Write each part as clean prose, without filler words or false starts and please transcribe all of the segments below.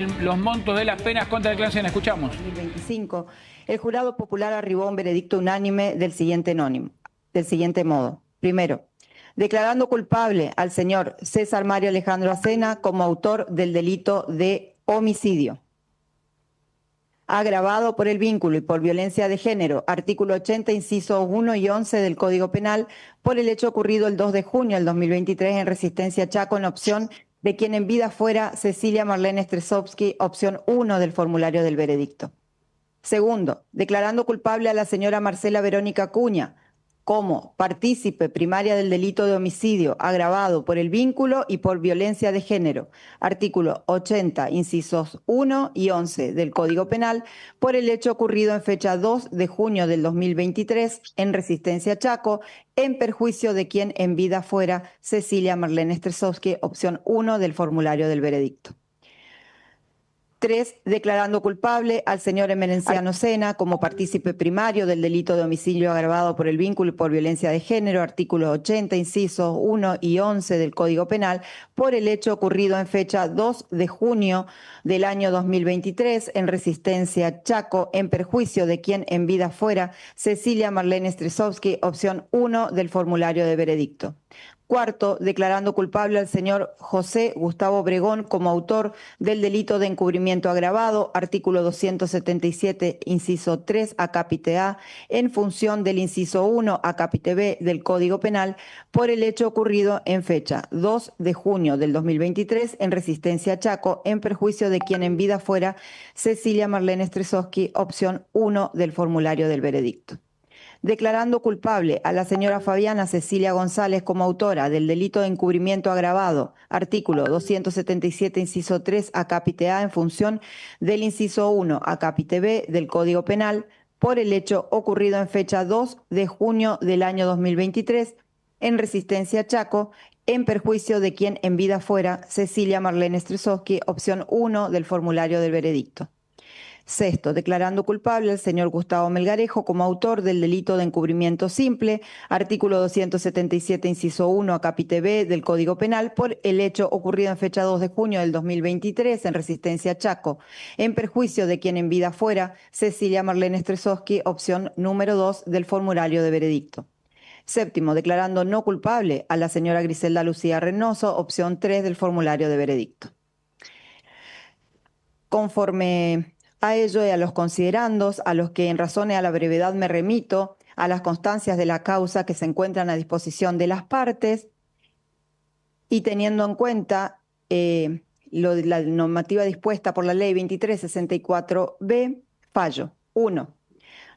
Los montos de las penas contra declaración. Escuchamos. 2025, el jurado popular arribó a un veredicto unánime del siguiente modo. Primero, declarando culpable al señor César Mario Alejandro Acena como autor del delito de homicidio agravado por el vínculo y por violencia de género, artículo 80, incisos 1 y 11 del Código Penal, por el hecho ocurrido el 2 de junio del 2023 en Resistencia Chaco, en opción de quien en vida fuera Cecilia Marlene Stresowski, opción 1 del formulario del veredicto. Segundo, declarando culpable a la señora Marcela Verónica Acuña como partícipe primaria del delito de homicidio agravado por el vínculo y por violencia de género, artículo 80, incisos 1 y 11 del Código Penal, por el hecho ocurrido en fecha 2 de junio del 2023 en Resistencia Chaco, en perjuicio de quien en vida fuera Cecilia Marlene Stresowski, opción 1 del formulario del veredicto. 3, declarando culpable al señor Emerenciano Sena como partícipe primario del delito de homicidio agravado por el vínculo y por violencia de género, artículos 80, incisos 1 y 11 del Código Penal, por el hecho ocurrido en fecha 2 de junio del año 2023 en Resistencia Chaco, en perjuicio de quien en vida fuera Cecilia Marlene Stresowski, opción 1 del formulario de veredicto. Cuarto, declarando culpable al señor José Gustavo Obregón como autor del delito de encubrimiento agravado, artículo 277, inciso 3, acápite A, en función del inciso 1, acápite B del Código Penal, por el hecho ocurrido en fecha 2 de junio del 2023 en Resistencia Chaco, en perjuicio de quien en vida fuera Cecilia Marlene Stresowski, opción 1 del formulario del veredicto. Declarando culpable a la señora Fabiana Cecilia González como autora del delito de encubrimiento agravado, artículo 277, inciso 3, acápite A, en función del inciso 1, acápite B del Código Penal, por el hecho ocurrido en fecha 2 de junio del año 2023 en Resistencia Chaco, en perjuicio de quien en vida fuera Cecilia Marlene Stresowski, opción 1 del formulario del veredicto. Sexto, declarando culpable al señor Gustavo Melgarejo como autor del delito de encubrimiento simple, artículo 277, inciso 1, acápite B del Código Penal, por el hecho ocurrido en fecha 2 de junio del 2023 en Resistencia Chaco, en perjuicio de quien en vida fuera Cecilia Marlene Stresowski, opción número 2 del formulario de veredicto. Séptimo, declarando no culpable a la señora Griselda Lucía Reynoso, opción 3 del formulario de veredicto. Conforme a ello y a los considerandos, a los que en razón y a la brevedad me remito, a las constancias de la causa que se encuentran a disposición de las partes, y teniendo en cuenta la normativa dispuesta por la Ley 2364B, fallo. 1.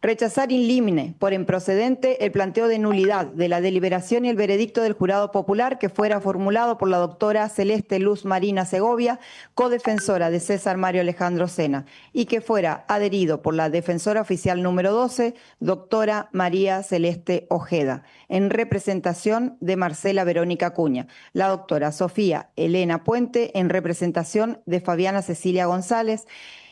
Rechazar in limine, por improcedente, el planteo de nulidad de la deliberación y el veredicto del jurado popular que fuera formulado por la doctora Celeste Luz Marina Segovia, codefensora de César Mario Alejandro Sena, y que fuera adherido por la defensora oficial número 12, doctora María Celeste Ojeda, en representación de Marcela Verónica Acuña, la doctora Sofía Elena Puente, en representación de Fabiana Cecilia González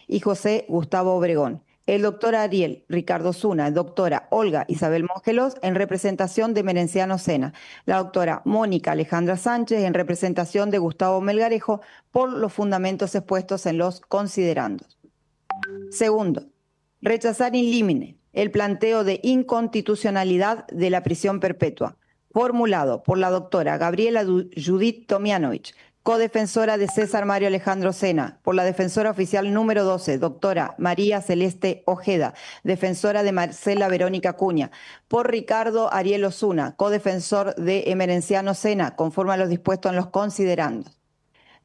y José Gustavo Obregón. El doctor Ariel Ricardo Zuna, doctora Olga Isabel Mongelos, en representación de Merenciano Sena, la doctora Mónica Alejandra Sánchez, en representación de Gustavo Melgarejo, por los fundamentos expuestos en los considerandos. Segundo, rechazar in limine el planteo de inconstitucionalidad de la prisión perpetua, formulado por la doctora Gabriela Judith Tomianovich, codefensora de César Mario Alejandro Sena, por la defensora oficial número 12, doctora María Celeste Ojeda, defensora de Marcela Verónica Acuña, por Ricardo Ariel Osuna, codefensor de Emerenciano Sena, conforme a los dispuestos en los considerandos.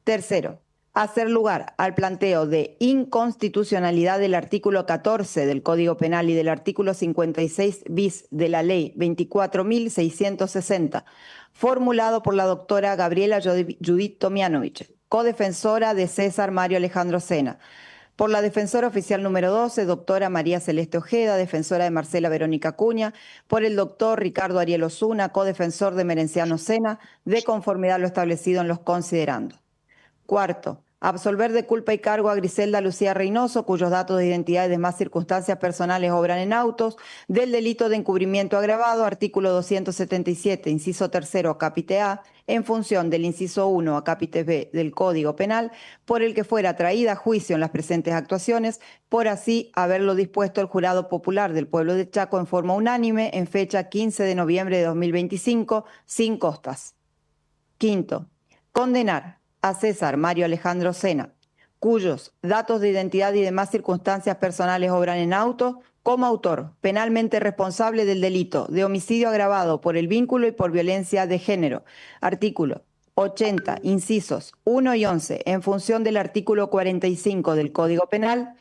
Tercero, hacer lugar al planteo de inconstitucionalidad del artículo 14 del Código Penal y del artículo 56 bis de la Ley 24.660, formulado por la doctora Gabriela Judith Tomianovich, codefensora de César Mario Alejandro Sena, por la defensora oficial número 12, doctora María Celeste Ojeda, defensora de Marcela Verónica Acuña, por el doctor Ricardo Ariel Osuna, codefensor de Merenciano Sena, de conformidad a lo establecido en los considerandos. Cuarto, Absolver de culpa y cargo a Griselda Lucía Reynoso, cuyos datos de identidad y demás circunstancias personales obran en autos, del delito de encubrimiento agravado, artículo 277, inciso tercero, capite A, en función del inciso 1 a capite B del Código Penal, por el que fuera traída a juicio en las presentes actuaciones, por así haberlo dispuesto el Jurado Popular del Pueblo de Chaco en forma unánime en fecha 15 de noviembre de 2025, sin costas. Quinto, condenar a César Mario Alejandro Sena, cuyos datos de identidad y demás circunstancias personales obran en auto, como autor penalmente responsable del delito de homicidio agravado por el vínculo y por violencia de género. Artículo 80, incisos 1 y 11, en función del artículo 45 del Código Penal,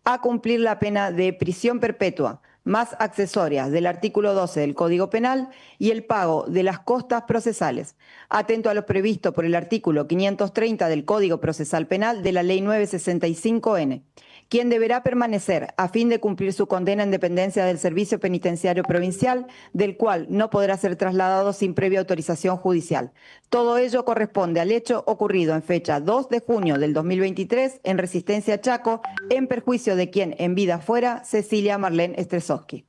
a cumplir la pena de prisión perpetua, más accesorias del artículo 12 del Código Penal y el pago de las costas procesales, atento a lo previsto por el artículo 530 del Código Procesal Penal de la Ley 965N, quien deberá permanecer a fin de cumplir su condena en dependencia del Servicio Penitenciario Provincial, del cual no podrá ser trasladado sin previa autorización judicial. Todo ello corresponde al hecho ocurrido en fecha 2 de junio del 2023 en Resistencia Chaco, en perjuicio de quien en vida fuera Cecilia Marlene Stresowski.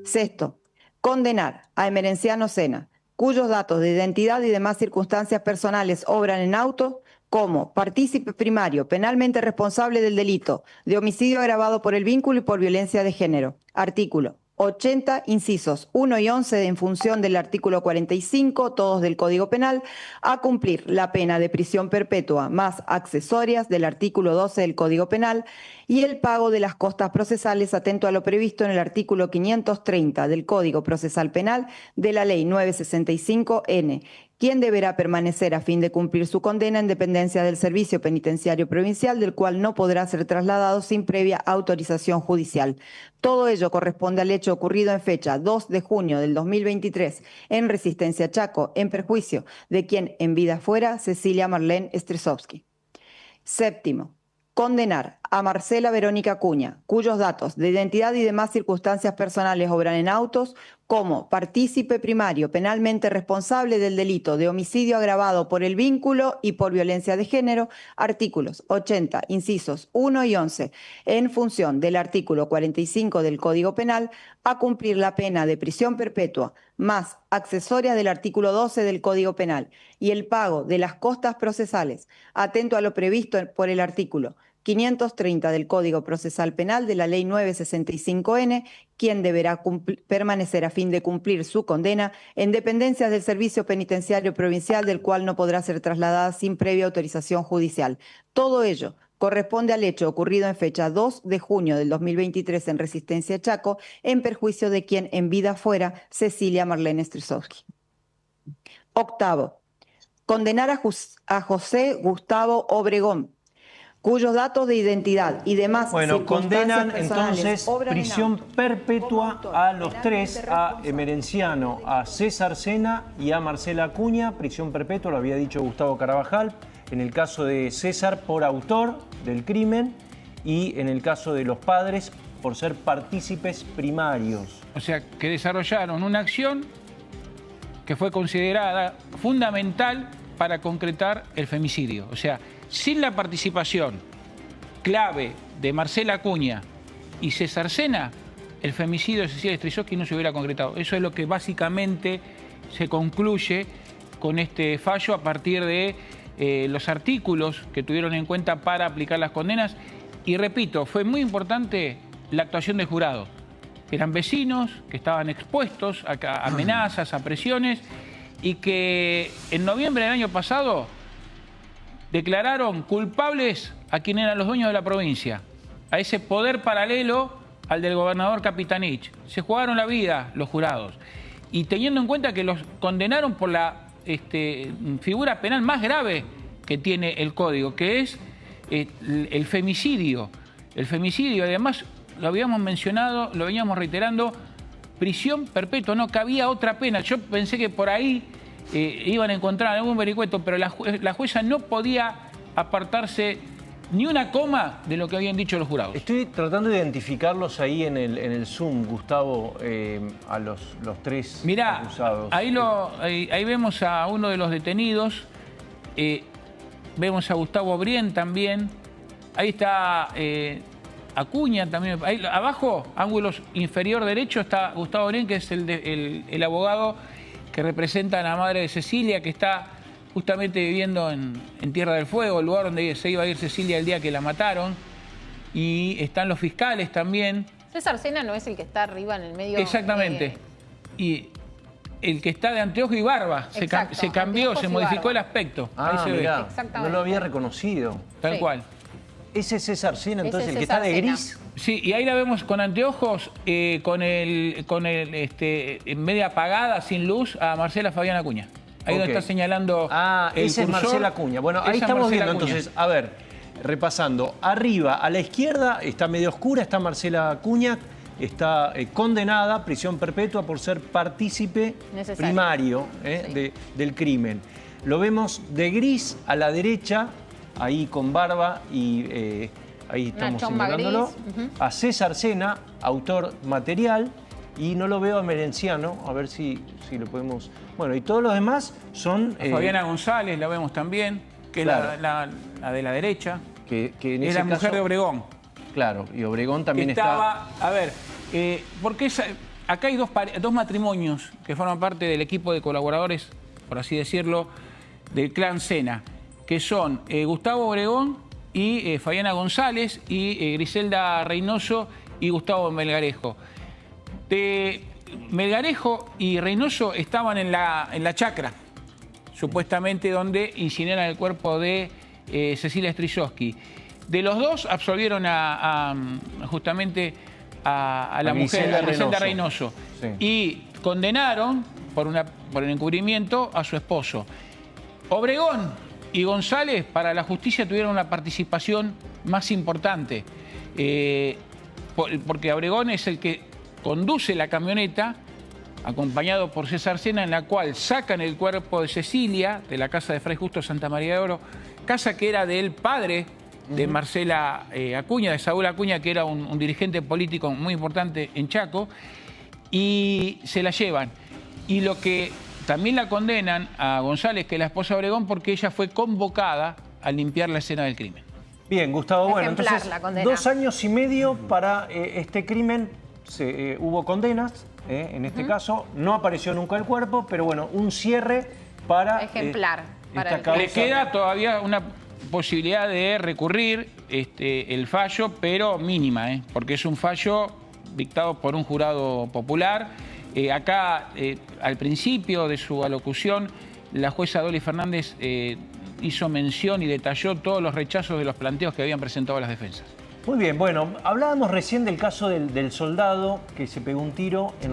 Sexto, condenar a Emerenciano Sena, cuyos datos de identidad y demás circunstancias personales obran en auto, como partícipe primario penalmente responsable del delito de homicidio agravado por el vínculo y por violencia de género. Artículo 80, incisos 1 y 11, en función del artículo 45, todos del Código Penal, a cumplir la pena de prisión perpetua más accesorias del artículo 12 del Código Penal y el pago de las costas procesales atento a lo previsto en el artículo 530 del Código Procesal Penal de la Ley 965N, quien deberá permanecer a fin de cumplir su condena en dependencia del Servicio Penitenciario Provincial, del cual no podrá ser trasladado sin previa autorización judicial. Todo ello corresponde al hecho ocurrido en fecha 2 de junio del 2023 en Resistencia Chaco, en perjuicio de quien en vida fuera Cecilia Marlene Stresowski. Séptimo, condenar a Marcela Verónica Acuña, cuyos datos de identidad y demás circunstancias personales obran en autos, como partícipe primario penalmente responsable del delito de homicidio agravado por el vínculo y por violencia de género, artículos 80, incisos 1 y 11, en función del artículo 45 del Código Penal, a cumplir la pena de prisión perpetua, más accesoria del artículo 12 del Código Penal, y el pago de las costas procesales, atento a lo previsto por el artículo 530 del Código Procesal Penal de la Ley 965N, quien deberá permanecer a fin de cumplir su condena en dependencias del Servicio Penitenciario Provincial, del cual no podrá ser trasladada sin previa autorización judicial. Todo ello corresponde al hecho ocurrido en fecha 2 de junio del 2023 en Resistencia Chaco, en perjuicio de quien en vida fuera Cecilia Marlene Stresowski. Octavo, condenar a José Gustavo Obregón, cuyos datos de identidad y demás condenan entonces prisión perpetua a los tres, a Emerenciano, a César Sena y a Marcela Acuña. Prisión perpetua, lo había dicho Gustavo Carabajal, en el caso de César por autor del crimen y en el caso de los padres por ser partícipes primarios. O sea, que desarrollaron una acción que fue considerada fundamental para concretar el femicidio. O sea, sin la participación clave de Marcela Acuña y César Sena, el femicidio de Cecilia Stresowski no se hubiera concretado. Eso es lo que básicamente se concluye con este fallo a partir de los artículos que tuvieron en cuenta para aplicar las condenas. Y repito, fue muy importante la actuación del jurado. Eran vecinos que estaban expuestos a amenazas, a presiones, y que en noviembre del año pasado declararon culpables a quienes eran los dueños de la provincia, a ese poder paralelo al del gobernador Capitanich. Se jugaron la vida los jurados. Y teniendo en cuenta que los condenaron por la figura penal más grave que tiene el Código, que es el femicidio. El femicidio, además, lo habíamos mencionado, lo veníamos reiterando, prisión perpetua, no cabía otra pena. Yo pensé que por ahí iban a encontrar algún vericueto, pero la jueza no podía apartarse ni una coma de lo que habían dicho los jurados. Estoy tratando de identificarlos ahí en el Zoom, Gustavo, a los tres acusados. Ahí vemos a uno de los detenidos. vemos a Gustavo Brién también. Ahí está Acuña también. Ahí, abajo, ángulo inferior derecho, está Gustavo Brién, que es el abogado que representa a la madre de Cecilia, que está justamente viviendo en Tierra del Fuego, el lugar donde se iba a ir Cecilia el día que la mataron. Y están los fiscales también. César Sena no es el que está arriba en el medio. Exactamente. Y el que está de anteojo y barba. Se cambió, se modificó el aspecto. Ah, ahí se mirá, ve. no lo había reconocido. Tal cual. Ese es César Sena, entonces, Ese el que César está de Sena. gris. Sí, y ahí la vemos con anteojos, en media apagada, sin luz, a Marcela Fabián Acuña. Ahí donde está señalando el ese es cursor. Marcela Acuña. Bueno, ahí Esa estamos Marcela viendo, Acuña. entonces, a ver, repasando. Arriba, a la izquierda, está medio oscura, está Marcela Acuña, está condenada, prisión perpetua por ser partícipe primario del crimen. Lo vemos de gris a la derecha, ahí con barba y ahí estamos señalándolo. A César Sena, autor material, y no lo veo a Merenciano, a ver si lo podemos... Bueno, y todos los demás son... Fabiana González la vemos también, que claro, es la de la derecha. que en es ese la mujer caso, de Obregón. Claro, y Obregón también estaba, a ver, porque acá hay dos matrimonios que forman parte del equipo de colaboradores, por así decirlo, del clan Sena, que son Gustavo Obregón y Fabiana González y Griselda Reynoso y Gustavo Melgarejo. Melgarejo y Reynoso estaban en la chacra, supuestamente donde incineran el cuerpo de Cecilia Strisowski. De los dos absolvieron justamente a la mujer, a Griselda Reynoso. Sí. Y condenaron por el encubrimiento a su esposo. Obregón y González para la justicia tuvieron una participación más importante, porque Obregón es el que conduce la camioneta, acompañado por César Sena, en la cual sacan el cuerpo de Cecilia de la casa de Fray Justo Santa María de Oro, casa que era del padre de Marcela Acuña, de Saúl Acuña, que era un dirigente político muy importante en Chaco, y se la llevan. Y lo que también la condenan a González, que es la esposa de Obregón, porque ella fue convocada a limpiar la escena del crimen. Bien, Gustavo, bueno, entonces 2 años y medio para este crimen. Hubo condenas, en este caso, no apareció nunca el cuerpo, pero bueno, un cierre para... Ejemplar. Esta causa. Le queda todavía una posibilidad de recurrir el fallo, pero mínima, porque es un fallo dictado por un jurado popular. Acá, al principio de su alocución, la jueza Dolly Fernández hizo mención y detalló todos los rechazos de los planteos que habían presentado las defensas. Muy bien, bueno, hablábamos recién del caso del soldado que se pegó un tiro en